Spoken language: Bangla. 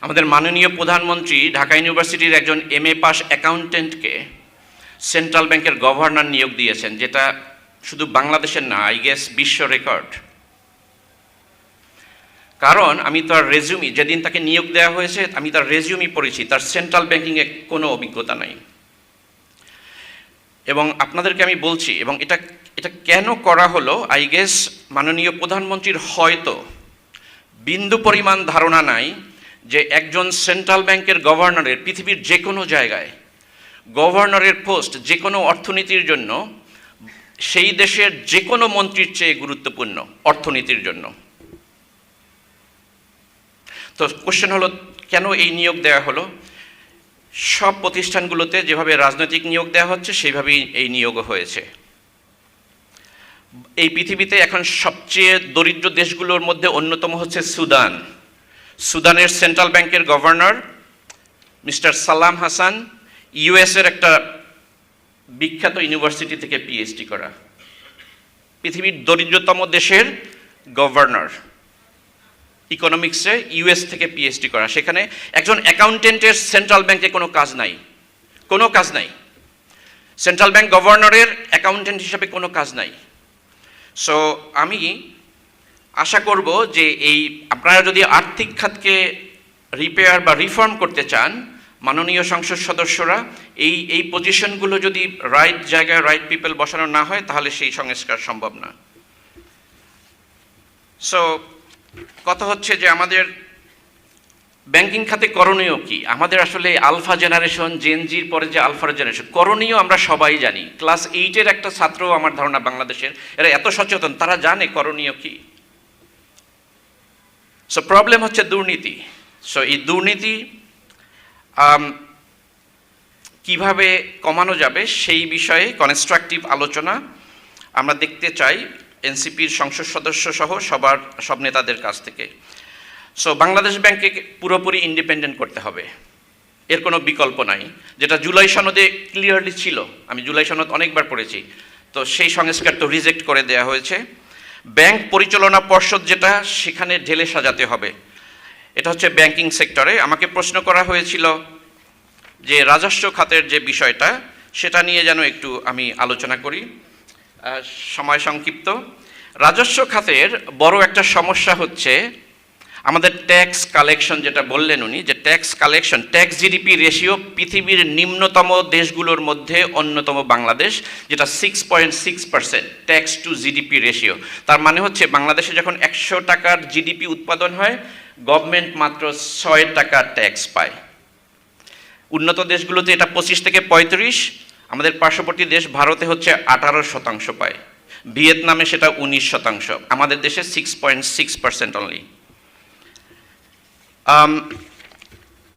আমাদের মাননীয় প্রধানমন্ত্রী ঢাকা ইউনিভার্সিটির একজন MA পাস অ্যাকাউন্টেন্টকে সেন্ট্রাল ব্যাংকের গভর্নর নিয়োগ দিয়েছেন, যেটা শুধু বাংলাদেশের না, আই গেস বিশ্ব রেকর্ড। কারণ আমি তার রেজিউমি, যেদিন তাকে নিয়োগ দেওয়া হয়েছে আমি তার রেজিউমি পড়েছি, তার সেন্ট্রাল ব্যাংকিংয়ে কোনো অভিজ্ঞতা নাই। এবং আপনাদেরকে আমি বলছি, এবং এটা কেন করা হলো, আই গেস মাননীয় প্রধানমন্ত্রীর হয়তো বিন্দু পরিমাণ ধারণা নাই যে একজন সেন্ট্রাল ব্যাংকের গভর্নরের পৃথিবীর যে কোনো জায়গায় গভর্নরের পোস্ট যে কোনো অর্থনীতির জন্য সেই দেশের যে কোনো মন্ত্রীর চেয়ে গুরুত্বপূর্ণ অর্থনীতির জন্য। তো কোশ্চেন হলো, কেন এই নিয়োগ দেওয়া হলো? সব প্রতিষ্ঠানগুলোতে যেভাবে রাজনৈতিক নিয়োগ দেওয়া হচ্ছে সেইভাবেই এই নিয়োগও হয়েছে। এই পৃথিবীতে এখন সবচেয়ে দরিদ্র দেশগুলোর মধ্যে অন্যতম হচ্ছে সুদান। সুদানের সেন্ট্রাল ব্যাংকের গভর্নর মিস্টার সালাম হাসান ইউএসের একটা বিখ্যাত ইউনিভার্সিটি থেকে PhD করা, পৃথিবীর দরিদ্রতম দেশের গভর্নর, ইকোনমিক্সে US থেকে PhD করা। সেখানে একজন অ্যাকাউন্টেন্টের সেন্ট্রাল ব্যাংকে কোনো কাজ নাই, সেন্ট্রাল ব্যাংক গভর্নরের অ্যাকাউন্টেন্ট হিসাবে কোনো কাজ নাই। সো আমি আশা করব যে আপনারা যদি আর্থিক খাতকে রিপেয়ার বা রিফর্ম করতে চান, মাননীয় সংসদ সদস্যরা এই পজিশনগুলো যদি রাইট জায়গায় রাইট পিপল বসানো না হয় তাহলে সেই সংস্কার সম্ভব না। সো কথা হচ্ছে যে আমাদের ব্যাংকিং খাতে করণীয় কি? আমাদের আসলে আলফা জেনারেশন, জেনজির পরে যে আলফা জেনারেশন, করণীয় আমরা সবাই জানি। ক্লাস 8-এর একটা ছাত্র আমার ধারণা বাংলাদেশের, এরা এত সচেতন, তারা জানে করণীয় কি। সো প্রবলেম হচ্ছে দুর্নীতি। সো এই দুর্নীতি কিভাবে কমানো যাবে সেই বিষয়ে কনস্ট্রাকটিভ আলোচনা আমরা দেখতে চাই এনসিপির সংসদ সদস্য সহ সব নেতাদের কাছ থেকে। সো বাংলাদেশ ব্যাংককে পুরোপুরি ইন্ডিপেন্ডেন্ট করতে হবে, এর কোনো বিকল্প নাই। যেটা জুলাই সনদে ক্লিয়ারলি ছিল, আমি জুলাই সনদ অনেকবার পড়েছি, তো সেই সংস্কার তো রিজেক্ট করে দেওয়া হয়েছে। ব্যাংক পরিচালনা পর্ষদ যেটা, সেখানে ঢেলে সাজাতে হবে। এটা হচ্ছে ব্যাংকিং সেক্টরে। আমাকে প্রশ্ন করা হয়েছিল যে রাজস্ব খাতের যে বিষয়টা, সেটা নিয়ে যেন একটু আমি আলোচনা করি, সময় সংক্ষিপ্ত। রাজস্ব খাতের বড় একটা সমস্যা হচ্ছে আমাদের ট্যাক্স কালেকশন, যেটা বললেন উনি, যে tax collection, tax GDP ratio পৃথিবীর নিম্নতম দেশগুলোর মধ্যে অন্যতম বাংলাদেশ, যেটা 6.6% ট্যাক্স টু জিডিপি রেশিও। তার মানে হচ্ছে বাংলাদেশে যখন 100 টাকার জিডিপি উৎপাদন হয়, গভর্নমেন্ট মাত্র 6 টাকা ট্যাক্স পায়। উন্নত দেশগুলোতে এটা 25 থেকে 35, আমাদের পার্শ্ববর্তী দেশ ভারতে হচ্ছে 18% পায়, ভিয়েতনামে সেটা 19%, আমাদের দেশে 6.6% অনলি।